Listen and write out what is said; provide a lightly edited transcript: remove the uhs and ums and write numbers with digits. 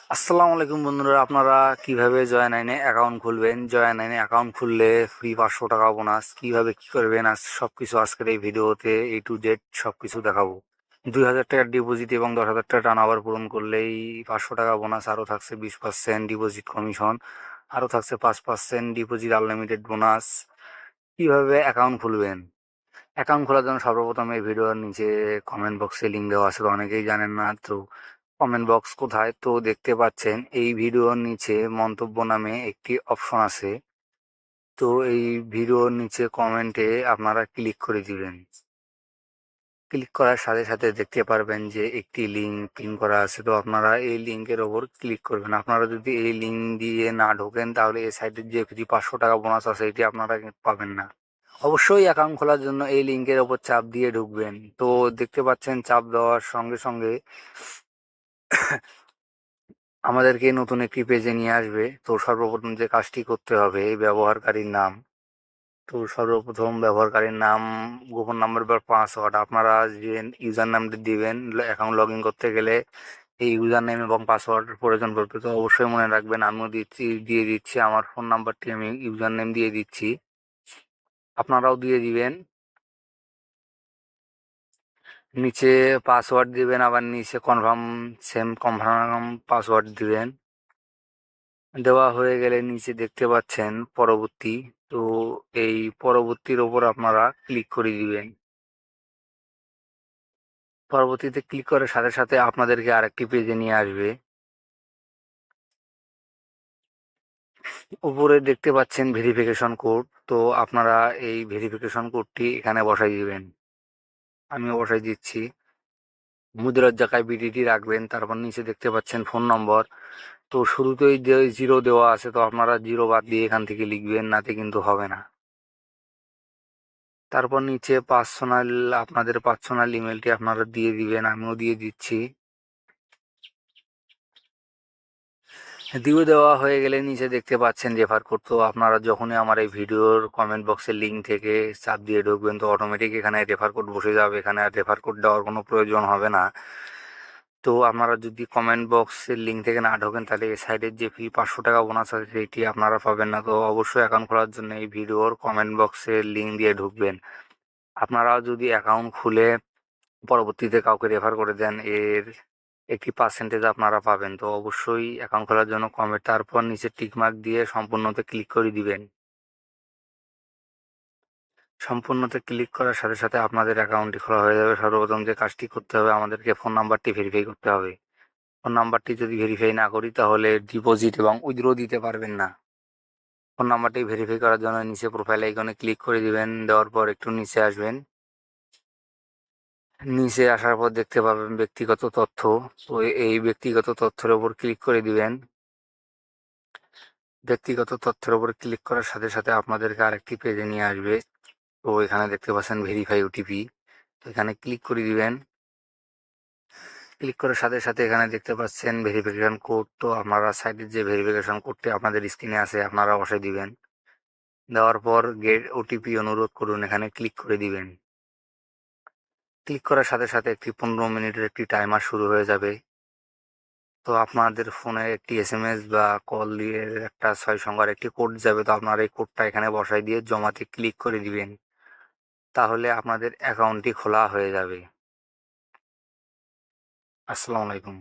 আসসালামু আলাইকুম বন্ধুরা, আপনারা কিভাবে জয়9 অ্যাকাউন্ট খুলবেন? জয়9 অ্যাকাউন্ট খুললে ফ্রি 500 টাকা বোনাস কিভাবে কি করবেন আজ সবকিছু আজকের এই ভিডিওতে A to Z সবকিছু দেখাবো। 2000 টাকার ডিপোজিট এবং 10,000 টাকা টার্নওভার পূরণ করলেই 500 টাকা বোনাস, আরও থাকছে 20% ডিপোজিট কমিশন, আরও থাকছে 5% ডিপোজিট আনলিমিটেড বোনাস। কিভাবে অ্যাকাউন্ট খুলবেন? অ্যাকাউন্ট খোলার জন্য সর্বপ্রথম এই ভিডিওর নিচে কমেন্ট বক্সে লিঙ্ক দেওয়া আছে, তো অনেকেই জানেন না। তো কমেন্ট বক্স কোথায়? তো দেখতে পাচ্ছেন এই ভিডিওর নিচে মন্তব্য নামে একটি অপশন আছে। তো এই ভিডিওর নিচে কমেন্টে আপনারা ক্লিক করে দিবেন। ক্লিক করার সাথে সাথে দেখতে পারবেন যে একটি লিঙ্ক পিন করা আছে, তো আপনারা এই লিঙ্কের ওপর ক্লিক করবেন। আপনারা যদি এই লিঙ্ক দিয়ে না ঢোকেন তাহলে এই সাইটের যে ফ্রি 500 টাকা বোনাস আছে এটি আপনারা কিন্তু পাবেন না। অবশ্যই অ্যাকাউন্ট খোলার জন্য এই লিঙ্কের ওপর চাপ দিয়ে ঢুকবেন। তো দেখতে পাচ্ছেন চাপ দেওয়ার সঙ্গে সঙ্গে আমাদেরকে নতুন একটি পেজে নিয়ে আসবে। তো সর্বপ্রথম যে কাজটি করতে হবে, এই ব্যবহারকারীর নাম। তো সর্বপ্রথম ব্যবহারকারীর নাম, গোপন নাম্বার বা পাসওয়ার্ড আপনারা যে ইউজার নামটি দিবেন অ্যাকাউন্ট লগ ইন করতে গেলে এই ইউজার নেম এবং পাসওয়ার্ডের প্রয়োজন পড়বে। তো অবশ্যই মনে রাখবেন, আমিও দিয়ে দিচ্ছি আমার ফোন নাম্বারটি, আমি ইউজার নেম দিয়ে দিচ্ছি, আপনারাও দিয়ে দিবেন। নিচে পাসওয়ার্ড দিবেন, আবার নিচে কনফার্ম পাসওয়ার্ড দিবেন। দেওয়া হয়ে গেলে নিচে দেখতে পাচ্ছেন পরবর্তী। তো এই পরবর্তীর ওপর আপনারা ক্লিক করে দিবেন। পরবর্তীতে ক্লিক করার সাথে সাথে আপনাদেরকে আরেকটি পেজে নিয়ে আসবে। উপরে দেখতে পাচ্ছেন ভেরিফিকেশন কোড। তো আপনারা এই ভেরিফিকেশন কোডটি এখানে বসাই দিবেন, আমিও বসাই দিচ্ছি। মুদ্রার জায়গায় বিডিটি রাখবেন। তারপর নিচে দেখতে পাচ্ছেন ফোন নম্বর। তো শুরুতেই যে জিরো দেওয়া আছে, তো আপনারা জিরো বাদ দিয়ে এখান থেকে লিখবেন, নাতে কিন্তু হবে না। তারপর নিচে আপনাদের পার্সোনাল ইমেলটি আপনারা দিয়ে দিবেন, আমিও দিয়ে দিচ্ছি। দিয়ে দেওয়া হয়ে গেলে নিচে দেখতে পাচ্ছেন রেফার কোড। তো আপনারা যখনই আমার এই ভিডিওর কমেন্ট বক্সের লিঙ্ক থেকে চাপ দিয়ে ঢুকবেন, তো অটোমেটিক এখানে রেফার কোড বসে যাবে, এখানে আর রেফার কোড দেওয়ার কোনো প্রয়োজন হবে না। তো আপনারা যদি কমেন্ট বক্সের লিঙ্ক থেকে না ঢোকেন তাহলে এই সাইডের যে ফ্রি 500 টাকা বোনাস আছে সেটি আপনারা পাবেন না। তো অবশ্যই অ্যাকাউন্ট খোলার জন্য এই ভিডিওর কমেন্ট বক্সের লিঙ্ক দিয়ে ঢুকবেন। আপনারাও যদি অ্যাকাউন্ট খুলে পরবর্তীতে কাউকে রেফার করে দেন, এর একটি পার্সেন্টেজ আপনারা পাবেন। তো অবশ্যই অ্যাকাউন্ট খোলার জন্য কমেন্ট, তারপর নিচে টিকমার্ক দিয়ে সম্পূর্ণতে ক্লিক করে দিবেন। সম্পূর্ণতে ক্লিক করার সাথে সাথে আপনাদের অ্যাকাউন্টটি খোলা হয়ে যাবে। সর্বপ্রথম যে কাজটি করতে হবে, আমাদেরকে ফোন নাম্বারটি ভেরিফাই করতে হবে। ফোন নাম্বারটি যদি ভেরিফাই না করি তাহলে ডিপোজিট এবং উইথড্র দিতে পারবেন না। ফোন নাম্বারটি ভেরিফাই করার জন্য নিচে প্রোফাইল আইকনে ক্লিক করে দিবেন। দেওয়ার পর একটু নিচে আসবেন। নিচে আসার পর দেখতে পাবেন ব্যক্তিগত তথ্য। তো এই ব্যক্তিগত তথ্যের উপর ক্লিক করে দিবেন। ব্যক্তিগত তথ্যের উপর ক্লিক করার সাথে সাথে আপনাদেরকে আরেকটি পেজে নিয়ে আসবে। তো এখানে দেখতে পাচ্ছেন ভেরিফাই ওটিপি, তো এখানে ক্লিক করে দিবেন। ক্লিক করার সাথে সাথে এখানে দেখতে পাচ্ছেন ভেরিফিকেশন কোড। তো আপনারা সাইডের যে ভেরিফিকেশন কোডটি আপনাদের স্ক্রিনে আছে আপনারা বসাই দিবেন। দেওয়ার পর গেট ওটিপি অনুরোধ করুন, এখানে ক্লিক করে দিবেন। ক্লিক করার সাথে সাথে একটি 15 মিনিটের একটি টাইমার শুরু হয়ে যাবে। তো আপনাদের ফোনে একটি SMS বা কল দিয়ে একটা 6 সংখ্যার একটি কোড যাবে। তো আপনারা এই কোডটা এখানে বসাই দিয়ে জমাতে ক্লিক করে দিবেন, তাহলে আপনাদের অ্যাকাউন্টটি খোলা হয়ে যাবে। আসসালামু আলাইকুম।